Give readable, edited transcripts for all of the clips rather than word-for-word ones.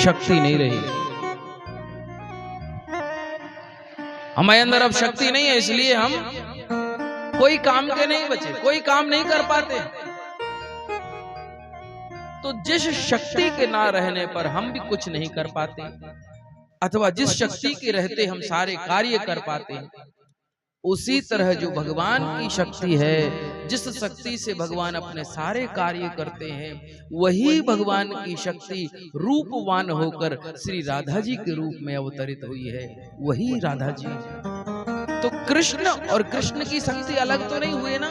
शक्ति नहीं रही। हमारे अंदर अब शक्ति नहीं है, इसलिए हम कोई काम के नहीं बचे, कोई काम नहीं कर पाते। तो जिस शक्ति के ना रहने पर हम भी कुछ नहीं कर पाते, अथवा जिस शक्ति के रहते हम सारे कार्य कर पाते, उसी तरह जो भगवान की शक्ति है, जिस शक्ति से भगवान अपने सारे कार्य करते हैं, वही भगवान की शक्ति रूपवान होकर श्री राधा जी के रूप में अवतरित हुई है, वही राधा जी। तो कृष्ण और कृष्ण की शक्ति अलग तो नहीं हुए ना।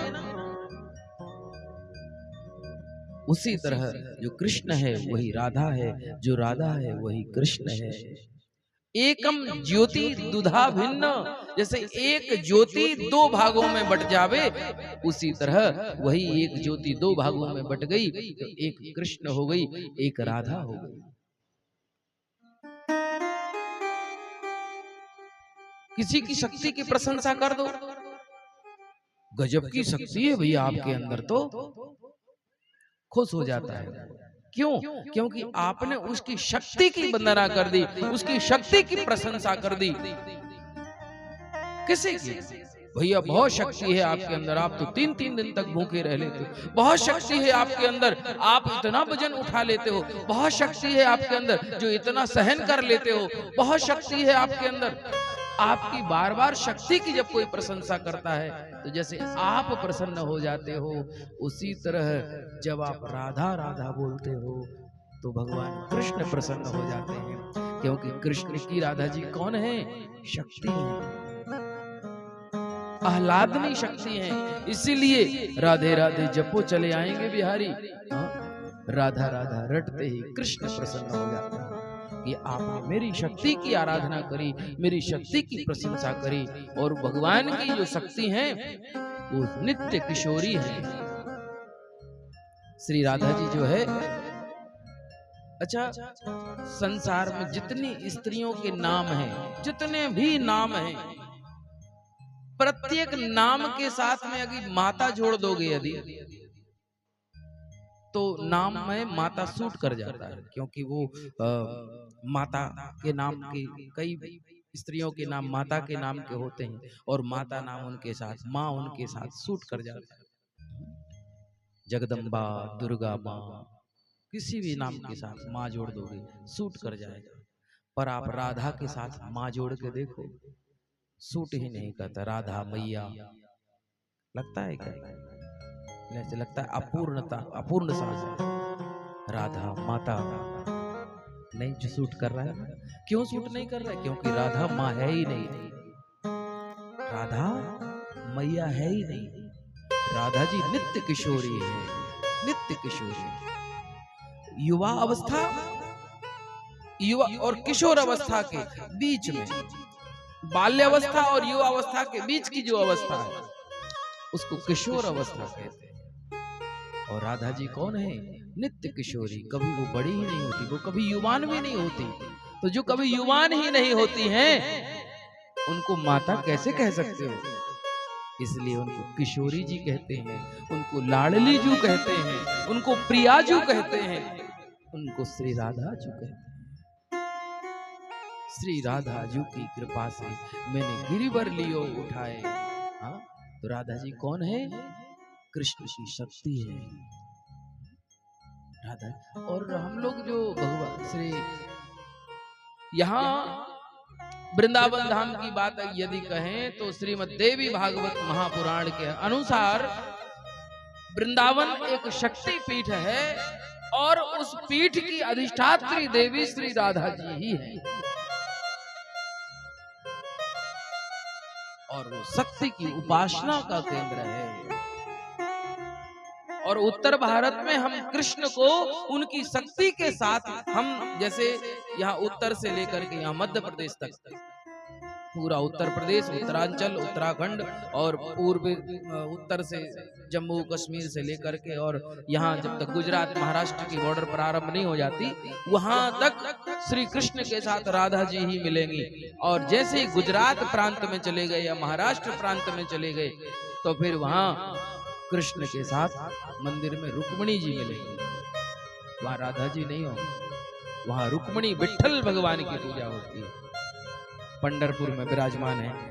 उसी तरह जो कृष्ण है वही राधा है, जो राधा है वही कृष्ण है। एकम ज्योति दुधा भिन्न, जैसे एक ज्योति दो भागों में बट जावे, उसी तरह वही एक ज्योति दो भागों में बट गई, तो एक कृष्ण हो गई, एक राधा हो गई। किसी की शक्ति की प्रशंसा कर दो, गजब की शक्ति है भैया आपके अंदर, तो खुश हो जाता है। क्यों? क्योंकि आपने उसकी शक्ति की वंदना कर दी, उसकी शक्ति की प्रशंसा कर दी। किसी की? भैया बहुत शक्ति है आपके अंदर, आप तो 3-3 दिन तक भूखे रह लेते हो। बहुत शक्ति है आपके अंदर, आप इतना वजन उठा लेते हो। बहुत शक्ति है आपके अंदर, जो इतना सहन कर लेते हो। बहुत शक्ति है आपके अंदर। आपकी बार बार शक्ति की जब कोई प्रशंसा करता है, तो जैसे आप प्रसन्न हो जाते हो, उसी तरह जब आप राधा राधा बोलते हो तो भगवान कृष्ण प्रसन्न हो जाते हैं। क्योंकि कृष्ण की राधा जी कौन है? शक्ति है, आह्लादनी शक्ति है। इसीलिए राधे राधे जपो चले आएंगे बिहारी, राधा राधा रटते ही कृष्ण प्रसन्न हो जाते हैं कि आपने मेरी शक्ति की आराधना करी, मेरी शक्ति की प्रशंसा करी। और भगवान की जो शक्ति है वो नित्य किशोरी है। श्री राधा जी जो है, अच्छा संसार में जितनी स्त्रियों के नाम हैं, जितने भी नाम हैं, प्रत्येक नाम के साथ में अगर माता जोड़ दोगे यदि, तो नाम में माता सूट कर जाता है। क्योंकि वो माता के नाम के कई स्त्रियों के नाम माता के नाम के होते हैं, और माता नाम उनके साथ, माँ उनके साथ सूट कर जाता है। जगदम्बा, दुर्गा माँ, किसी भी नाम के साथ माँ जोड़ दोगे सूट कर जाएगा। पर आप राधा के साथ माँ जोड़ के देखो, सूट ही नहीं करता। राधा मैया लगता है क्या? ऐसे लगता है अपूर्णता, अपूर्ण सांस। राधा माता नहीं जो सूट कर रहा है। क्यों सूट नहीं कर रहा है? क्योंकि राधा माँ है ही नहीं, राधा मैया है ही नहीं। राधा जी नित्य किशोरी है, नित्य किशोरी। युवा अवस्था, युवा और किशोर अवस्था के बीच में, बाल्यावस्था और युवा अवस्था के बीच की जो अवस्था है उसको किशोर अवस्था कहते हैं। और राधा जी कौन है? नित्य किशोरी। कभी वो बड़ी ही नहीं होती, वो कभी युवान भी नहीं होती। तो जो कभी युवान ही नहीं होती हैं, उनको माता कैसे कह सकते हो? इसलिए उनको किशोरी जी कहते हैं, उनको लाडली जू कहते हैं, उनको प्रियाजू कहते हैं, उनको श्री राधा जू कहते हैं। श्री राधा जू की कृपा से मैंने गिरिवर लियो उठाए। हाँ, तो राधा जी कौन है? कृष्ण की शक्ति है राधा। और हम लोग जो भगवान श्री यहाँ वृंदावन धाम की बात यदि कहें तो श्रीमद् देवी भागवत महापुराण के अनुसार वृंदावन एक शक्ति पीठ है, और उस पीठ की अधिष्ठात्री देवी श्री राधा जी ही है। और वो शक्ति की उपासना का केंद्र है। और उत्तर भारत में हम कृष्ण को उनकी शक्ति के साथ, हम जैसे यहाँ उत्तर से लेकर के यहाँ मध्य प्रदेश तक, पूरा उत्तर प्रदेश, उत्तरांचल, उत्तराखंड और पूर्व उत्तर से जम्मू कश्मीर से लेकर के, और यहाँ जब तक गुजरात महाराष्ट्र की बॉर्डर पर आरंभ नहीं हो जाती, वहां तक श्री कृष्ण के साथ राधा जी ही मिलेंगी। और जैसे ही गुजरात प्रांत में चले गए या महाराष्ट्र प्रांत में चले गए, तो फिर वहां कृष्ण के साथ मंदिर में रुक्मिणी जी मिलेंगी, वहां राधा जी नहीं होंगे। वहां रुक्मिणी विठ्ठल भगवान की पूजा होती है। पंढरपुर में विराजमान है।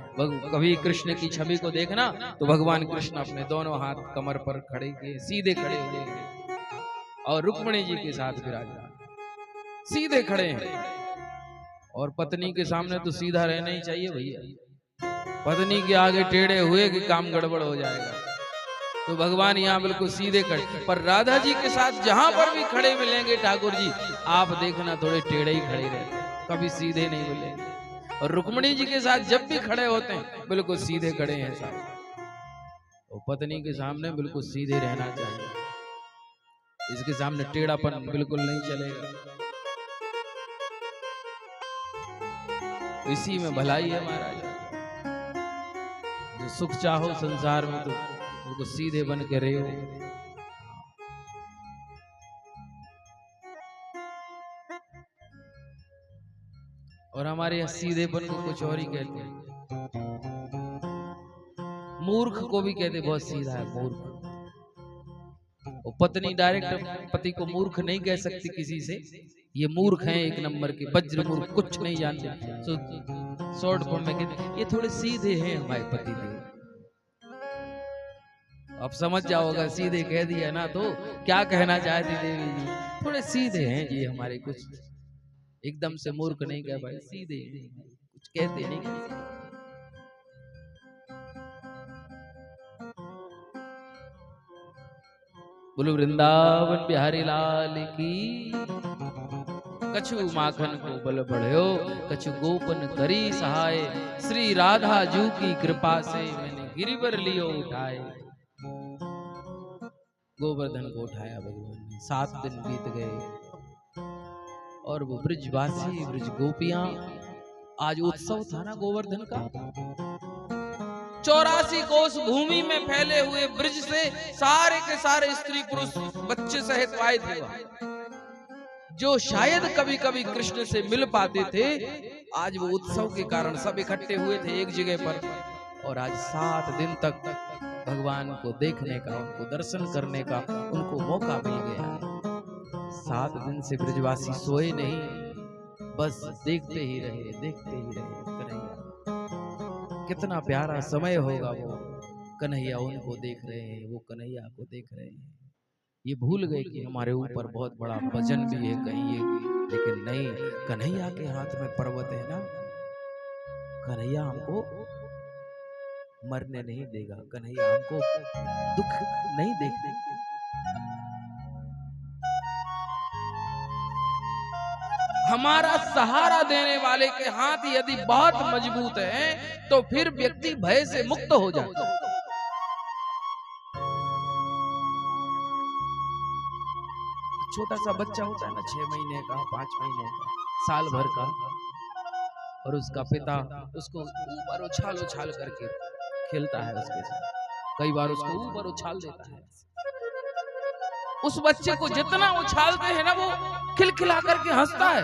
कभी कृष्ण की छवि को देखना तो भगवान कृष्ण अपने दोनों हाथ कमर पर खड़े किए, सीधे खड़े हुए और रुक्मिणी जी के साथ विराजमान सीधे खड़े हैं। और पत्नी के सामने तो सीधा रहना ही चाहिए भैया, पत्नी के आगे टेढ़े हुए कि काम गड़बड़ हो जाएगा। तो भगवान यहाँ बिल्कुल सीधे खड़े, पर राधा जी के साथ जहां पर भी खड़े मिलेंगे ठाकुर जी, आप देखना थोड़े टेढ़े ही खड़े रहते, कभी सीधे नहीं मिलेंगे। और रुक्मिणी जी के साथ जब भी खड़े होते हैं बिल्कुल सीधे खड़े हैं साहब। तो पत्नी के सामने बिल्कुल सीधे रहना चाहिए, इसके सामने टेढ़ापन बिल्कुल नहीं चलेगा। इसी में भलाई है महाराज। जो सुख चाहो संसार में तो बिल्कुल सीधे बन के रहो। और हमारे यहाँ सीधेपन को कुछ और ही कहते हैं, मूर्ख को भी कहते बहुत सीधा है मूर्ख। वो पत्नी डायरेक्ट पति को मूर्ख नहीं कह सकती किसी से, ये मूर्ख हैं एक नंबर के, वज्र मूर्ख, कुछ नहीं जानते। तो शॉर्ट फॉर्म में कहते ये थोड़े सीधे हैं हमारे पति देव। अब समझ जाओगा, सीधे कह दिया ना तो क्या कहना चाहती देवी जी, थोड़े सीधे हैं जी हमारे, कुछ एकदम से मूर्ख नहीं कह भाई, सीधे कुछ कहते नहीं। बोलो वृंदावन बिहारी लाल की। कछु माखन को बल बढ़ो, कछु गोपन करी सहाय, श्री राधा जू की कृपा से मैंने गिरिवर लियो उठाए। गोवर्धन को उठाया भगवान ने। 7 दिन बीत गए और वो ब्रजवासी ब्रज गोपियां, आज उत्सव था ना गोवर्धन का। 84 कोस भूमि में फैले हुए ब्रज से सारे के सारे स्त्री पुरुष बच्चे सहित आए थे, जो शायद कभी कभी कृष्ण से मिल पाते थे। आज वो उत्सव के कारण सब इकट्ठे हुए थे एक जगह पर, और आज 7 दिन तक भगवान को देखने का, उनको दर्शन करने का उनको मौका मिल गया है। 7 दिन से ब्रजवासी सोए नहीं, बस देखते ही रहे, देखते ही रहे। कन्हैया, कितना प्यारा समय होगा वो, कन्हैया उनको देख रहे हैं, वो कन्हैया को देख रहे हैं। ये भूल गए कि हमारे ऊपर बहुत बड़ा वजन भी है कहीं ये, लेकिन नहीं, कन्हैया के हाथ में पर्वत है ना। कन्हैया हमको मरने नहीं देगा, कन्हैया हमको दुख नहीं देखने। हमारा सहारा देने वाले के हाथ यदि बहुत मजबूत है तो फिर व्यक्ति भय से मुक्त हो जाता है। छोटा सा बच्चा होता है ना, 6 महीने का, 5 महीने का, साल भर का, और उसका पिता उसको ऊपर उछाल उछाल करके खेलता है उसके साथ, कई बार उसको ऊपर उछाल देता है। उस बच्चे को जितना उछालते हैं ना वो खिलखिला करके हंसता है।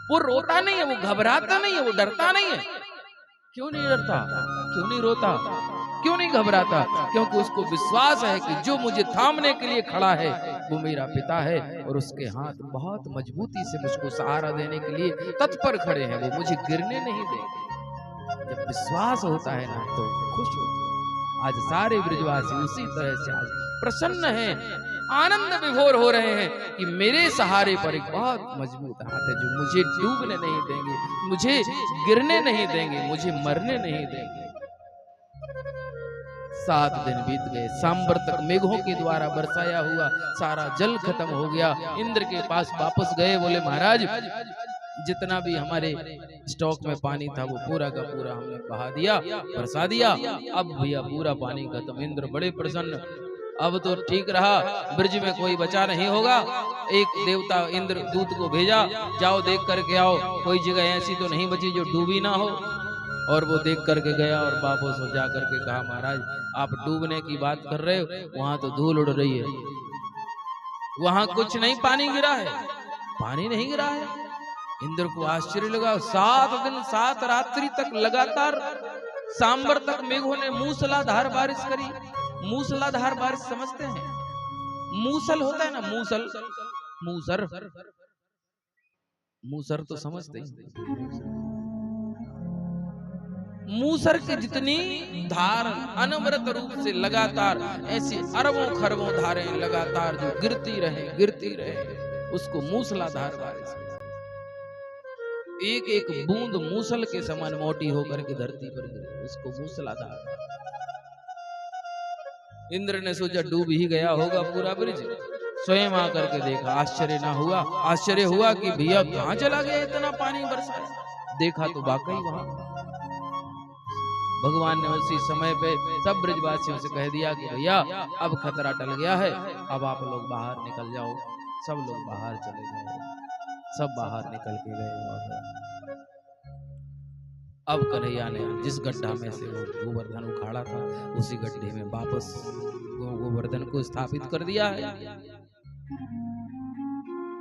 वो रोता नहीं है, वो घबराता नहीं है, वो डरता नहीं है। क्यों नहीं डरता, क्यों नहीं रोता, क्यों नहीं घबराता? क्योंकि उसको विश्वास है कि जो मुझे थामने के लिए खड़ा है वो मेरा पिता है, और उसके हाथ बहुत मजबूती से मुझको सहारा देने के लिए तत्पर खड़े हैं, वो मुझे गिरने नहीं देंगे। जब विश्वास होता है ना तो खुश होते हैं। आज सारे ब्रजवासी उसी तरह से आज प्रसन्न हैं, आनंद विभोर हो रहे हैं कि मेरे सहारे पर एक बहुत मजबूत हाथ है जो मुझे डूबने नहीं देंगे, मुझे गिरने नहीं देंगे, मुझे मरने नहीं देंगे। 7 दिन बीत गए, सांबर तक मेघों के द्वारा बरसाया हुआ सारा जल खत्म हो गया। इंद्र के पास वापस गए, बोले महाराज जितना भी हमारे स्टॉक में पानी था वो पूरा का पूरा हमने बहा दिया, बरसा दिया, अब भैया पूरा पानी खत्म। इंद्र बड़े प्रसन्न, अब तो ठीक रहा, ब्रज में कोई बचा नहीं होगा। एक देवता इंद्र दूत को भेजा, जाओ देख करके आओ, कोई जगह ऐसी तो नहीं बची जो डूबी ना हो। और वो देख करके गया और वापस हो जा करके कहा महाराज आप डूबने की बात कर रहे हो, वहां तो धूल उड़ रही है, वहां कुछ नहीं पानी गिरा है, पानी नहीं गिरा है। इंद्र को आश्चर्य लगा। 7 दिन 7 रात्रि तक लगातार सांबर तक मेघों ने मूसलाधार बारिश करी। मूसलाधार बारिश समझते हैं? मूसल होता है ना, मूसल, मूसर, मूसर तो समझते हैं, मूसर की जितनी धार अनवरत रूप से लगातार ऐसी अरबों खरबों धारें लगातार जो गिरती रहे, उसको मूसलाधार बारिश, एक एक बूंद मूसल के समान मोटी होकर के धरती पर गिरे, उसको मूसलाधार। इंद्र ने सोचा डूब ही गया होगा पूरा ब्रिज, स्वयं आकर के देखा, आश्चर्य ना हुआ, आश्चर्य हुआ कि भैया कहां चला गया इतना पानी बरसा। देखा तो वाकई वहां भगवान ने उसी समय पे सब ब्रजवासियों से कह दिया कि भैया अब खतरा टल गया है, अब आप लोग बाहर निकल जाओ। सब लोग बाहर चले गए, सब बाहर निकल के गए। अब कन्हैया ने जिस गड्ढा में से वो गोवर्धन उखाड़ा था, उसी गड्ढे में वापस गोवर्धन को स्थापित कर दिया है।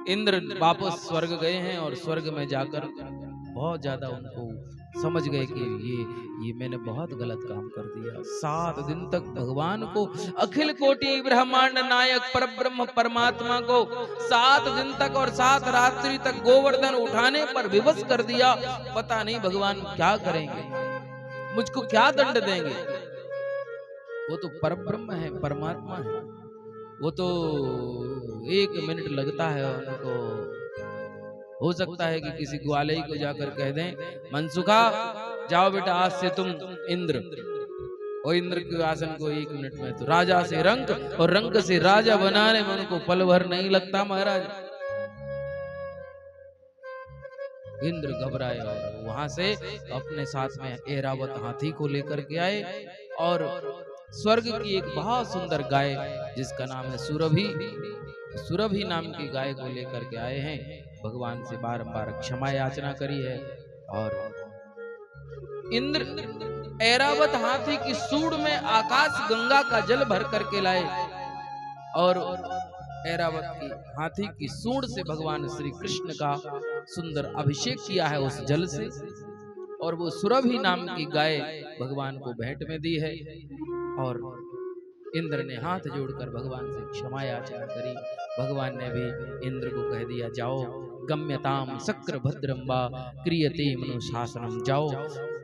इंद्र वापस स्वर्ग गए हैं और स्वर्ग में जाकर बहुत ज्यादा उनको समझ गए कि ये मैंने बहुत गलत काम कर दिया। 7 दिन तक भगवान को, अखिल कोटि ब्रह्मांड नायक परब्रह्म परमात्मा को 7 दिन तक और 7 रात्रि तक गोवर्धन उठाने पर विवश कर दिया। पता नहीं भगवान क्या करेंगे, मुझको क्या दंड देंगे। वो तो परब्रह्म है, परमात्मा है, वो तो 1 मिनट लगता है उनको। हो सकता है कि किसी ग्वालई को जाकर कह दें, मनसुखा जाओ बेटा आज से तुम इंद्र, और इंद्र के आसन को 1 मिनट में, तो राजा से रंक और रंक से राजा बनाने में उनको पल भर नहीं लगता महाराज। इंद्र घबराए और वहां से अपने साथ में ऐरावत हाथी को लेकर के आए और स्वर्ग की एक बहुत सुंदर गाय जिसका नाम है सुरभि नाम की गाय को लेकर के आए हैं। भगवान से बारंबार क्षमा याचना करी है और इंद्र ऐरावत हाथी की सूंड में आकाश गंगा का जल भर करके लाए और ऐरावत की हाथी की सूंड से भगवान श्री कृष्ण का सुंदर अभिषेक किया है उस जल से, और वो सुरभि नाम की गाय भगवान को भेंट में दी है। और इंद्र ने हाथ जोड़कर भगवान से क्षमा याचना करी। भगवान ने भी इंद्र को कह दिया, जाओ गम्यताम शक्र भद्रम्बा क्रियते मनुशासनम, जाओ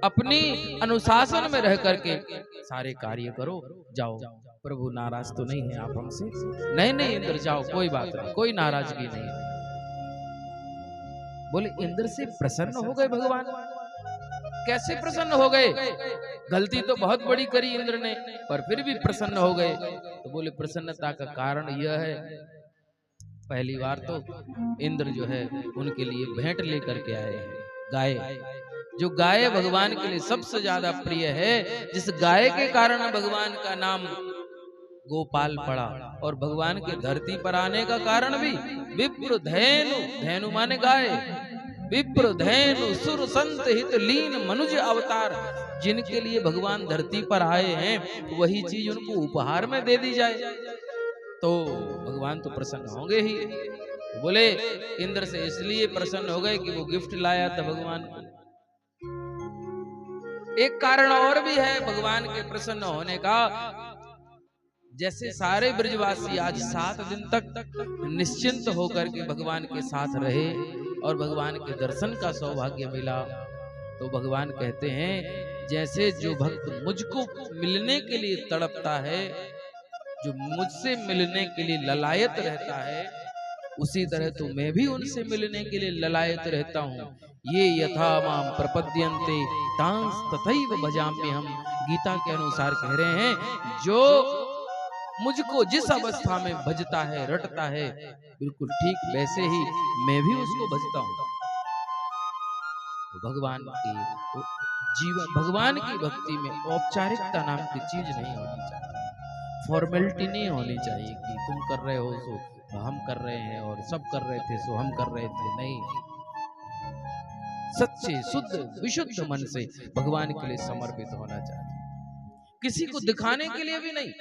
अपनी अनुशासन में रह करके सारे कार्य करो, जाओ। प्रभु नाराज तो नहीं है आप हमसे? नहीं इंद्र जाओ, कोई बात नहीं, कोई नाराजगी नहीं है। बोले इंद्र से प्रसन्न हो गए भगवान? कैसे प्रसन्न हो गए? गलती तो बहुत बड़ी करी इंद्र ने, पर फिर भी प्रसन्न हो गए। तो बोले प्रसन्नता का कारण यह है, पहली बार तो इंद्र जो है उनके लिए भेंट लेकर के आए हैं गाय, जो गाय भगवान के लिए सबसे ज्यादा प्रिय है, जिस गाय के कारण भगवान का नाम गोपाल पड़ा। और भगवान के धरती पर आने का कारण भी विप्र धेनु, धेनु माने गाय, विप्र धेनु सुर संत हित लीन मनुज अवतार, जिनके लिए भगवान धरती पर आए हैं वही चीज उनको उपहार में दे दी जाए तो भगवान तो प्रसन्न होंगे ही। बोले इंद्र से इसलिए प्रसन्न हो गए कि वो गिफ्ट लाया था भगवान को। एक कारण और भी है भगवान के प्रसन्न होने का। जैसे सारे ब्रजवासी आज 7 दिन तक निश्चिंत होकर के भगवान के साथ रहे और भगवान के दर्शन का सौभाग्य मिला, तो भगवान कहते हैं जैसे जो भक्त मुझको मिलने के लिए तड़पता है, जो मुझसे मिलने के लिए ललायत रहता है, उसी तरह तो मैं भी उनसे मिलने के लिए ललायत रहता हूँ। ये यथा माम प्रपद्यन्ते तांस तथैव भजाम्यहम्, गीता के अनुसार कह रहे हैं, जो मुझको जिस अवस्था में भजता है, रटता है, बिल्कुल ठीक वैसे ही मैं भी उसको भजता हूँ। तो भगवान की जीवन, भगवान की भक्ति में औपचारिकता नाम की चीज नहीं होनी चाहिए, फॉर्मेलिटी नहीं होनी चाहिए कि तुम कर रहे हो सो हम कर रहे हैं और सब कर रहे थे सो हम कर रहे थे। नहीं, सच्चे शुद्ध विशुद्ध मन से भगवान के लिए समर्पित होना चाहिए, किसी को दिखाने के लिए भी नहीं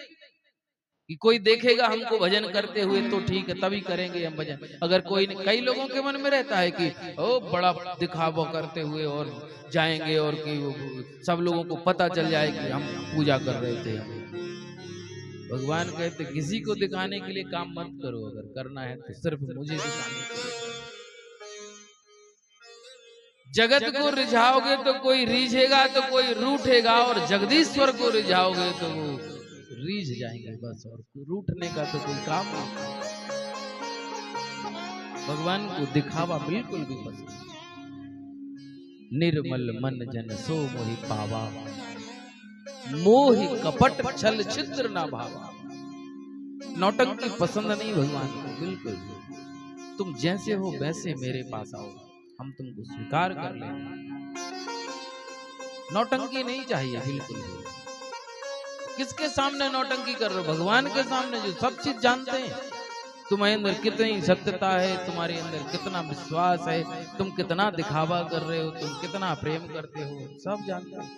कि कोई देखेगा हमको भजन करते हुए तो ठीक है तभी करेंगे हम भजन। अगर कोई, कई लोगों के मन में रहता है कि ओ बड़ा दिखावा करते हुए और जाएंगे और कि सब लोगों को पता चल जाए कि हम पूजा कर रहे थे। भगवान कहते किसी को दिखाने के लिए काम मत करो, अगर करना है तो सिर्फ मुझे दिखाने के लिए। जगत को रिझाओगे तो कोई रीझेगा तो कोई रूठेगा, और जगदीश्वर को रिझाओगे तो वो रीझ जाएंगे बस, और रूठने का तो कोई काम नहीं। भगवान को दिखावा बिल्कुल भी पसंद नहीं। निर्मल मन जन सो मोहि पावा, मोहि कपट छल छिद्र ना भावा। नौटंकी पसंद नहीं भगवान को बिल्कुल। तुम जैसे हो वैसे मेरे पास आओ, हम तुमको स्वीकार कर लेंगे। नौटंकी नहीं चाहिए बिल्कुल भी। किसके सामने नौटंकी कर रहे हो? भगवान के सामने जो सब चीज जानते हैं। तुम्हारे अंदर कितनी सत्यता है, तुम्हारे अंदर कितना विश्वास है, तुम कितना दिखावा कर रहे हो, तुम कितना प्रेम करते हो, सब जानते हैं।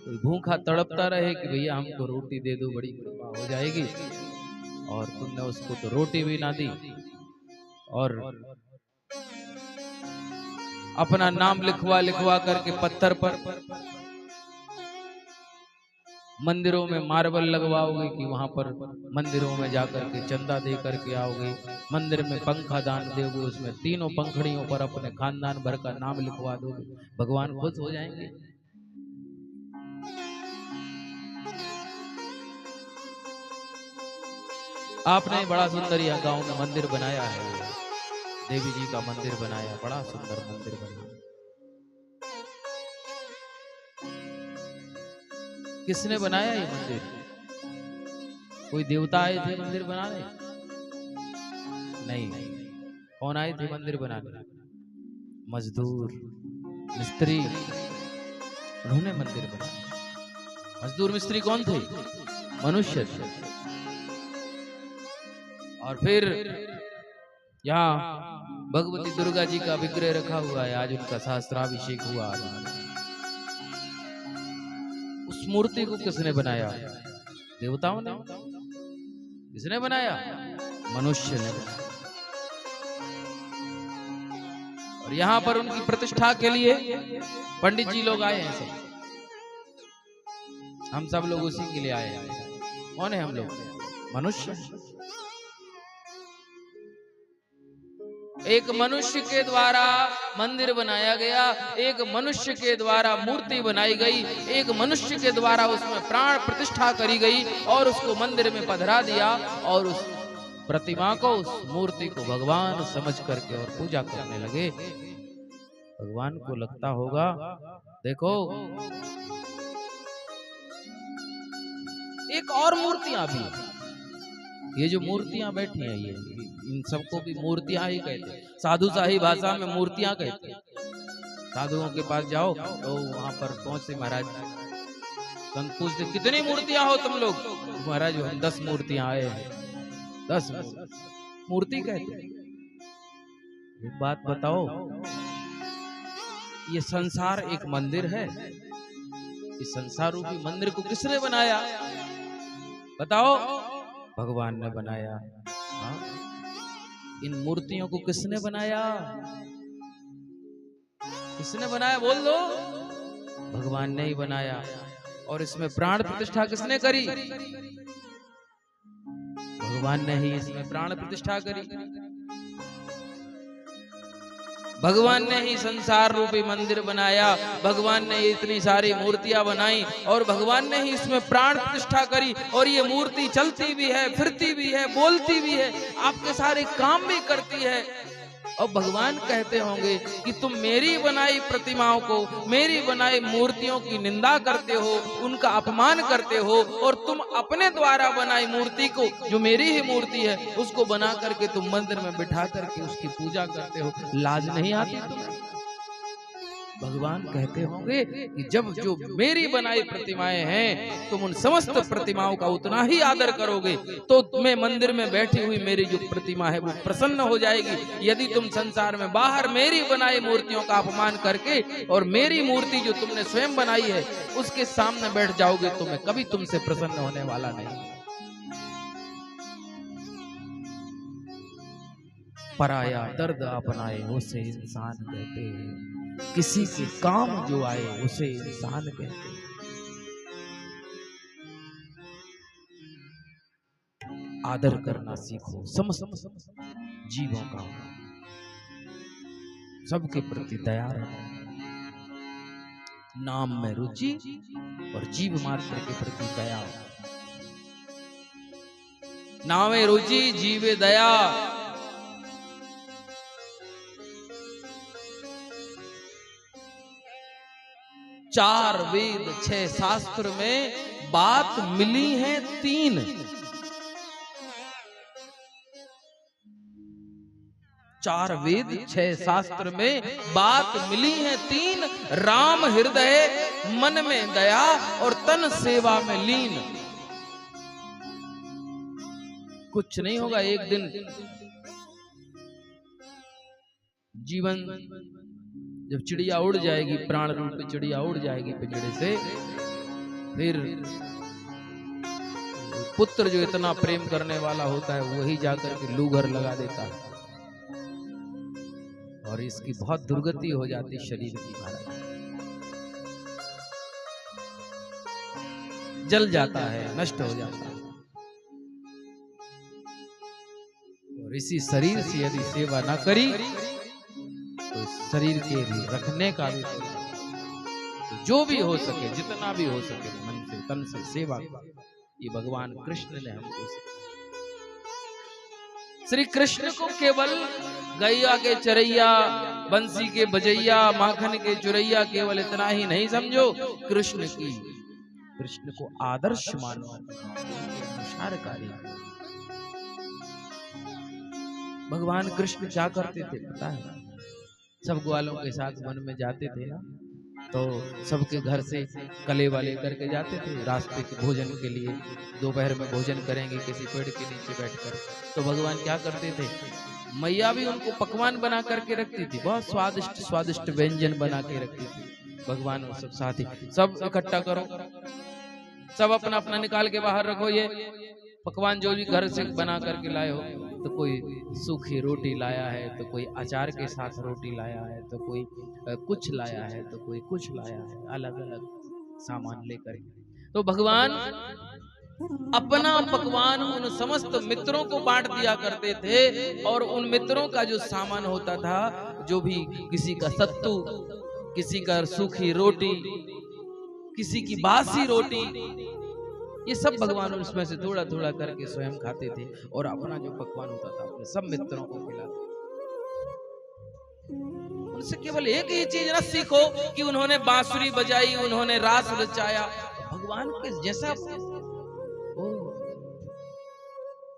कोई भूखा तड़पता रहे कि भैया हमको रोटी दे दो, बड़ी कृपा हो जाएगी, और तुमने उसको तो रोटी भी ना दी, और अपना नाम लिखवा लिखवा करके पत्थर पर मंदिरों में मार्बल लगवाओगे कि वहां पर मंदिरों में जाकर के चंदा दे करके आओगे, मंदिर में पंखा दान दोगे, उसमें तीनों पंखड़ियों पर अपने खानदान भर का नाम लिखवा दोगे, भगवान खुश हो जाएंगे? आपने बड़ा सुंदर यहाँ गांव में मंदिर बनाया है, देवी जी का मंदिर बनाया, बड़ा सुंदर मंदिर बनाया। किसने बनाया ये मंदिर? कोई देवता आए थे मंदिर बनाने? नहीं। कौन आए थे मंदिर बनाने? मजदूर, मिस्त्री, उन्होंने मंदिर बनाया। मजदूर मिस्त्री कौन थे? मनुष्य थे। और फिर यहाँ भगवती दुर्गा जी का विग्रह रखा हुआ है, आज उनका सहस्त्राभिषेक हुआ। उस मूर्ति को किसने बनाया? देवताओं ने? किसने बनाया? मनुष्य ने बनाया। और यहाँ पर उनकी प्रतिष्ठा के लिए पंडित जी लोग आए हैं सब, हम सब लोग उसी के लिए आए हैं। कौन है हम लोग? मनुष्य। एक मनुष्य के द्वारा मंदिर बनाया गया, एक मनुष्य के द्वारा मूर्ति बनाई गई, एक मनुष्य के द्वारा उसमें प्राण प्रतिष्ठा करी गई, और उसको मंदिर में पधरा दिया, और उस प्रतिमा को, उस मूर्ति को भगवान समझ करके और पूजा करने लगे। भगवान को लगता होगा, देखो एक और मूर्तियां भी, ये जो मूर्तियां बैठी हैं, ये इन सबको भी मूर्तियां ही कहते हैं। साधु शाही भाषा में मूर्तियां कहते हैं। साधुओं के पास जाओ तो वहां पर पहुंचे महाराज, संत पूछते कितनी मूर्तियां हो तुम लोग? महाराज हम 10 मूर्तियां आए हैं। 10 मूर्ति कहते हैं। एक बात बताओ, ये संसार एक मंदिर है, इस संसार रूपी मंदिर को किसने बनाया? बताओ। भगवान ने बनाया। हाँ? इन मूर्तियों को किसने बनाया? किसने बनाया? बोल दो। भगवान ने ही बनाया। और इसमें प्राण प्रतिष्ठा किसने करी? भगवान ने ही इसमें प्राण प्रतिष्ठा करी। भगवान ने ही संसार रूपी मंदिर बनाया, भगवान ने इतनी सारी मूर्तियां बनाई, और भगवान ने ही इसमें प्राण प्रतिष्ठा करी। और ये मूर्ति चलती भी है, फिरती भी है, बोलती भी है, आपके सारे काम भी करती है। और भगवान कहते होंगे कि तुम मेरी बनाई प्रतिमाओं को, मेरी बनाई मूर्तियों की निंदा करते हो, उनका अपमान करते हो, और तुम अपने द्वारा बनाई मूर्ति को, जो मेरी ही मूर्ति है, उसको बना करके तुम मंदिर में बिठा करके उसकी पूजा करते हो। लाज नहीं आती तुम्हें? भगवान कहते होंगे कि जब जो मेरी बनाई प्रतिमाएं हैं, तुम उन समस्त प्रतिमाओं का उतना ही आदर करोगे, तो तुम्हें मंदिर में बैठी हुई मेरी जो प्रतिमा है वो प्रसन्न हो जाएगी। यदि तुम संसार में बाहर मेरी बनाई मूर्तियों का अपमान करके, और मेरी मूर्ति जो तुमने स्वयं बनाई है उसके सामने बैठ जाओगे, तो मैं कभी तुमसे प्रसन्न होने वाला नहीं। पराया दर्द अपनाए उसे इंसान कहते हैं, किसी के काम जो आए उसे इंसान कहते हैं। आदर करना सीखो। जीवों का होना, सबके प्रति दया रखना, नाम में रुचि और जीव मात्र के प्रति दया। नामे रुचि जीवे दया। चार वेद 6 शास्त्र में बात मिली है 3। चार वेद 6 शास्त्र में बात मिली है 3। राम हृदय मन में दया और तन सेवा में लीन। कुछ नहीं होगा, एक दिन जीवन जब चिड़िया उड़ जाएगी, प्राण रूपी चिड़िया उड़ जाएगी पिंजड़े से, फिर पुत्र जो इतना प्रेम करने वाला होता है वही जाकर के लूगर लगा देता है और इसकी बहुत दुर्गति हो जाती शरीर की। महाराज जल जाता है, नष्ट हो जाता है। और इसी शरीर से यदि सेवा ना करी तो शरीर के रखने का भी तो जो भी हो सके, जितना भी हो सके मन से तन से सेवा, ये भगवान कृष्ण ने हमको सिखाया। श्री कृष्ण को केवल गैया के चरैया, बंसी के बजैया, माखन के चुरैया केवल इतना ही नहीं समझो। कृष्ण को आदर्श मानो, अनुसारकारी। भगवान कृष्ण क्या करते थे पता है? सब ग्वालों के साथ वन में जाते थे ना, तो सबके घर से कलेवा लेकर के जाते थे रास्ते के भोजन के लिए। दोपहर में भोजन करेंगे किसी पेड़ के नीचे बैठकर, तो भगवान क्या करते थे? मैया भी उनको पकवान बना करके रखती थी, बहुत स्वादिष्ट स्वादिष्ट व्यंजन बना के रखती थी। भगवान वो सब साथी सब इकट्ठा करो, सब अपना अपना निकाल के बाहर रखो, ये पकवान जो भी घर से बना करके लाए हो। तो कोई सूखी रोटी लाया है, तो कोई अचार के साथ रोटी लाया है, तो कोई कुछ लाया है, तो कोई कुछ लाया है, अलग अलग सामान लेकर। तो भगवान अपना पकवान उन समस्त मित्रों को बांट दिया करते थे। और उन मित्रों का जो सामान होता था, जो भी किसी का सत्तू, किसी का सूखी रोटी, किसी की बासी रोटी, ये सब भगवान उसमें से थोड़ा थोड़ा करके स्वयं खाते थे और अपना जो पकवान होता था अपने सब मित्रों को खिलाते। उनसे केवल एक ही चीज ना सीखो कि उन्होंने बांसुरी बजाई, उन्होंने रास रचाया। भगवान के जैसा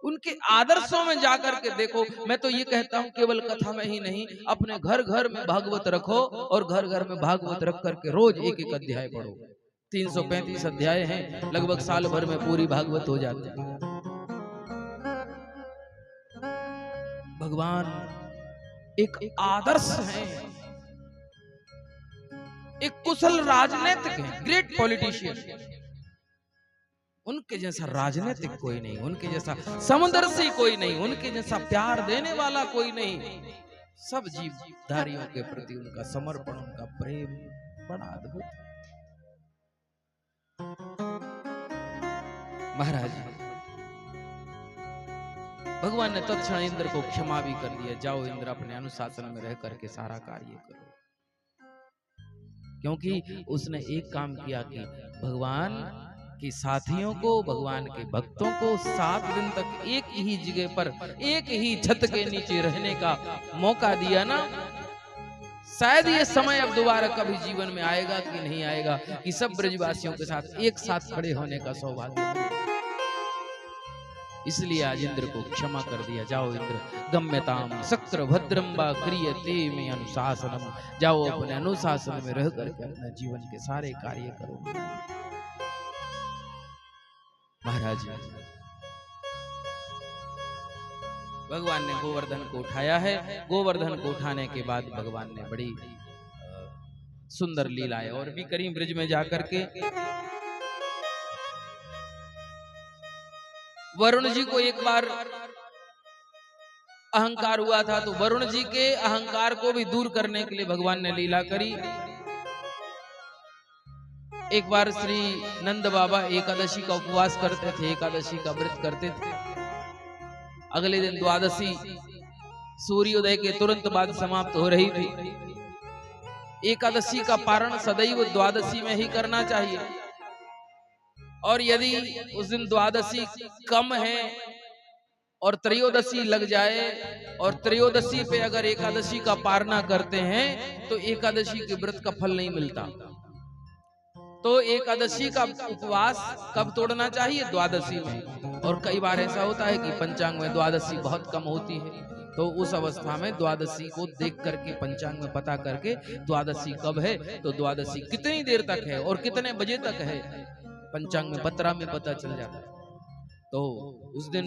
उनके आदर्शों में जाकर के देखो। मैं तो ये कहता हूं केवल कथा में ही नहीं, अपने घर घर में भागवत रखो और घर घर में भागवत रख करके रोज एक एक अध्याय पढ़ो। 335 अध्याय हैं, लगभग साल भर में पूरी भागवत हो जाती है। भगवान एक आदर्श है, एक कुशल राजनीतिक है, ग्रेट पॉलिटिशियन। उनके जैसा राजनीतिक कोई नहीं, उनके जैसा समदर्शी कोई नहीं, उनके जैसा प्यार देने वाला कोई नहीं। सब जीवधारियों के प्रति उनका समर्पण, उनका प्रेम बड़ा अद्भुत। महाराज भगवान ने तत्क्षण इंद्र को क्षमा भी कर दिया। जाओ इंद्र, अपने अनुशासन में रह करके सारा कार्य करो। क्योंकि उसने एक काम किया कि भगवान के साथियों को, भगवान के भक्तों को 7 दिन तक एक ही जगह पर, एक ही छत के नीचे रहने का मौका दिया ना। शायद ये समय अब दोबारा कभी जीवन में आएगा कि नहीं आएगा कि सब ब्रजवासियों के साथ एक साथ खड़े होने का सौभाग्य। इसलिए आज इंद्र को क्षमा कर दिया। जाओ इंद्र, गम्यताम शक्र भद्रम वा क्रियते में अनुशासनम। जाओ अपने अनुशासन में रह करके अपने जीवन के सारे कार्य करो। महाराज भगवान ने गोवर्धन को उठाया है। गोवर्धन को उठाने के बाद भगवान ने बड़ी सुंदर लीलाएं और भी करी ब्रज में जाकर के। वरुण जी को एक बार अहंकार हुआ था, तो वरुण जी के अहंकार को भी दूर करने के लिए भगवान ने लीला करी। एक बार श्री नंद बाबा एकादशी का उपवास करते थे, एकादशी का व्रत करते थे। अगले दिन द्वादशी सूर्योदय के तुरंत बाद समाप्त हो रही थी। एकादशी का पारण सदैव द्वादशी में ही करना चाहिए, और यदि उस दिन द्वादशी कम है और त्रयोदशी लग जाए और त्रयोदशी पे अगर एकादशी का पारणा करते हैं तो एकादशी के व्रत का फल नहीं मिलता। तो एकादशी का उपवास कब तोड़ना चाहिए? द्वादशी में। और कई बार ऐसा होता है कि पंचांग में द्वादशी बहुत कम होती है, तो उस अवस्था में द्वादशी को देख करके पंचांग में पता करके द्वादशी कब है तो द्वादशी कितनी देर तक है और कितने बजे तक है पंचांग में बतरा में पता चल जाता है। तो उस दिन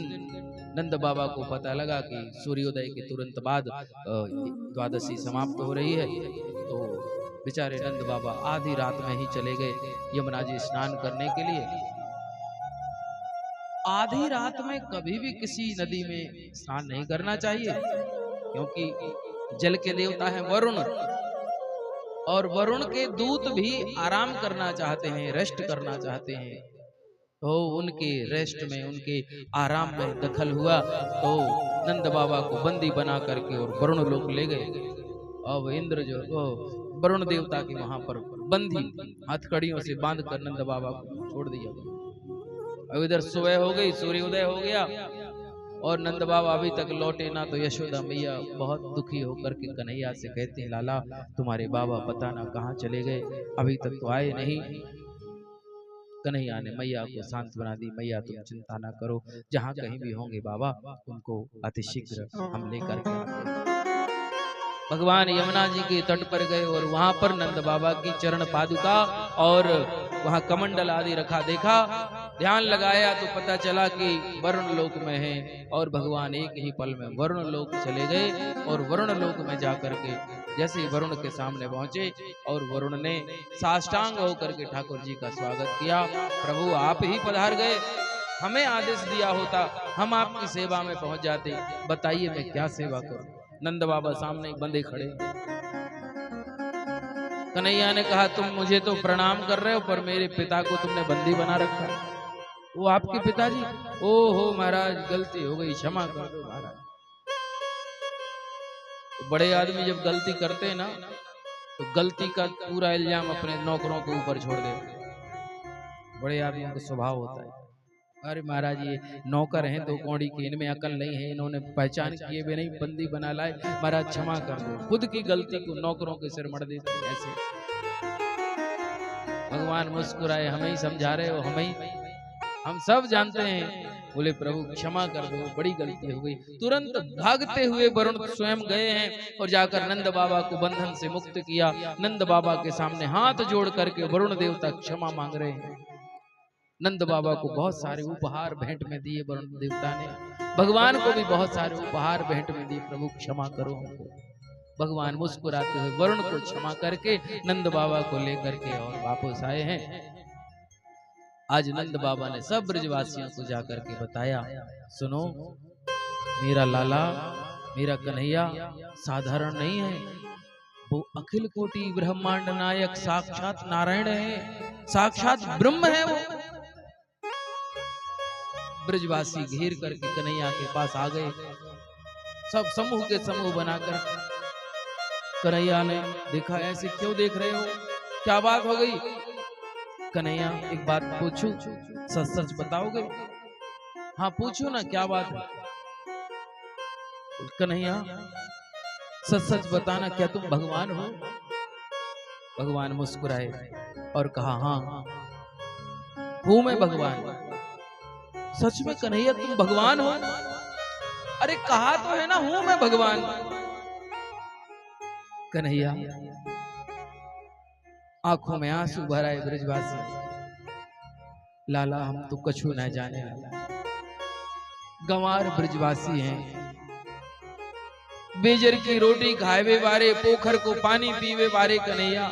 नंद बाबा को पता लगा कि सूर्योदय के तुरंत बाद द्वादशी समाप्त हो रही है। तो बेचारे नंद बाबा आधी रात में ही चले गए यमुना जी स्नान करने के लिए। आधी रात में कभी भी किसी नदी में स्नान नहीं करना चाहिए, क्योंकि जल के देवता है वरुण, और वरुण के दूत भी आराम करना चाहते हैं, रेस्ट करना चाहते हैं। तो उनके रेस्ट में, उनके आराम में दखल हुआ, तो नंद बाबा को बंदी बना करके और वरुण लोग ले गए। अब इंद्र जो वरुण देवता के वहां पर बंदी हथकड़ियों से बांध कर नंद बाबा को छोड़ दिया। अब इधर सुबह हो गई, सूर्योदय हो गया और नंद बाबा अभी तक लौटे ना। तो यशोदा मैया बहुत दुखी होकर के कन्हैया से कहते हैं, लाला तुम्हारे बाबा पता ना कहाँ चले गए, अभी तक तो आए नहीं। कन्हैया ने मैया को शांत बना दी, मैया तुम चिंता ना करो, जहाँ कहीं भी होंगे बाबा उनको अतिशीघ्र हम लेकर के आते। भगवान यमुना जी के तट पर गए और वहां पर नंद बाबा की चरण पादुका और वहां कमंडल आदि रखा देखा, ध्यान लगाया तो पता चला कि वरुण लोक में है। और भगवान एक ही पल में वरुण लोक चले गए और वरुण लोक में जाकर के जैसे ही वरुण के सामने पहुंचे और वरुण ने साष्टांग होकर के ठाकुर जी का स्वागत किया। प्रभु आप ही पधार गए, हमें आदेश दिया होता हम आपकी सेवा में पहुंच जाते, बताइए मैं क्या सेवा करूं। नंद बाबा सामने बंदे खड़े। कन्हैया ने कहा तुम मुझे तो प्रणाम कर रहे हो पर मेरे पिता को तुमने बंदी बना रखा है। वो आपके पिताजी? ओहो महाराज गलती हो गई, क्षमा कर दो महाराज। तो बड़े आदमी जब गलती करते हैं ना तो गलती का पूरा इल्जाम अपने नौकरों के ऊपर छोड़ देते। बड़े आदमियों का स्वभाव होता है, अरे महाराज ये नौकर हैं दो कौड़ी के, इनमें अकल नहीं है, इन्होंने पहचान किए भी नहीं, बंदी बना लाए, महाराज क्षमा कर दो। खुद की गलती को नौकरों के सिर मढ़ देते हैं ऐसे। भगवान मुस्कुराए, हमें ही समझा रहे हो, हम सब जानते हैं। बोले प्रभु क्षमा कर दो, बड़ी गलती हो गई। तुरंत भागते हुए वरुण स्वयं गए हैं और जाकर नंद बाबा को बंधन से मुक्त किया। नंद बाबा के सामने हाथ जोड़ करके वरुण देवता क्षमा मांग रहे हैं। नंद बाबा को बहुत सारे उपहार भेंट में दिए वरुण देवता ने, भगवान को भी बहुत सारे उपहार भेंट में दिए, प्रभु क्षमा करो हमको। भगवान मुस्कुराते हुए वरुण को क्षमा करके नंद बाबा को लेकर के और वापस आए हैं। आज नंद बाबा ने सब ब्रजवासियों को जाकर के बताया, सुनो मेरा लाला मेरा कन्हैया साधारण नहीं है, वो अखिल कोटि ब्रह्मांड नायक साक्षात नारायण है, साक्षात ब्रह्म है वो। ब्रजवासी घेर करके कन्हैया के पास आ गए, सब समूह के समूह बनाकर। कन्हैया ने देखा, ऐसे क्यों देख रहे हो, क्या बात हो गई? कन्हैया एक बात पूछूं, सच सच बताओगे? हाँ पूछो ना, क्या बात है? कन्हैया सच सच बताना, क्या तुम भगवान हो? भगवान मुस्कुराए और कहा हाँ हूं मैं भगवान। सच में कन्हैया तुम भगवान हो? अरे कहा तो है ना हूं मैं भगवान। कन्हैया आंखों में आंसू भर आए ब्रजवासी, लाला हम तो कछु न जाने वाला, गंवार ब्रजवासी हैं, बेजर की रोटी खाए वारे, पोखर को पानी पीवे वारे कन्हैया।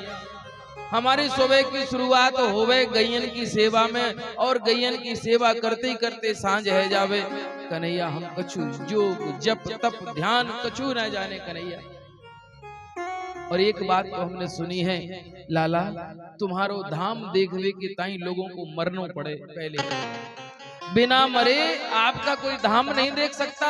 हमारी सुबह की शुरुआत होवे गैयन की सेवा में और गैयन की सेवा करते करते सांझ है जावे। कन्हैया हम कछु जोग जप तप ध्यान कछु न जाने कन्हैया। और एक बात तो हमने सुनी है लाला, तुम्हारो धाम देखने के ताई लोगों को मरना पड़े, पहले बिना मरे आपका कोई धाम नहीं देख सकता।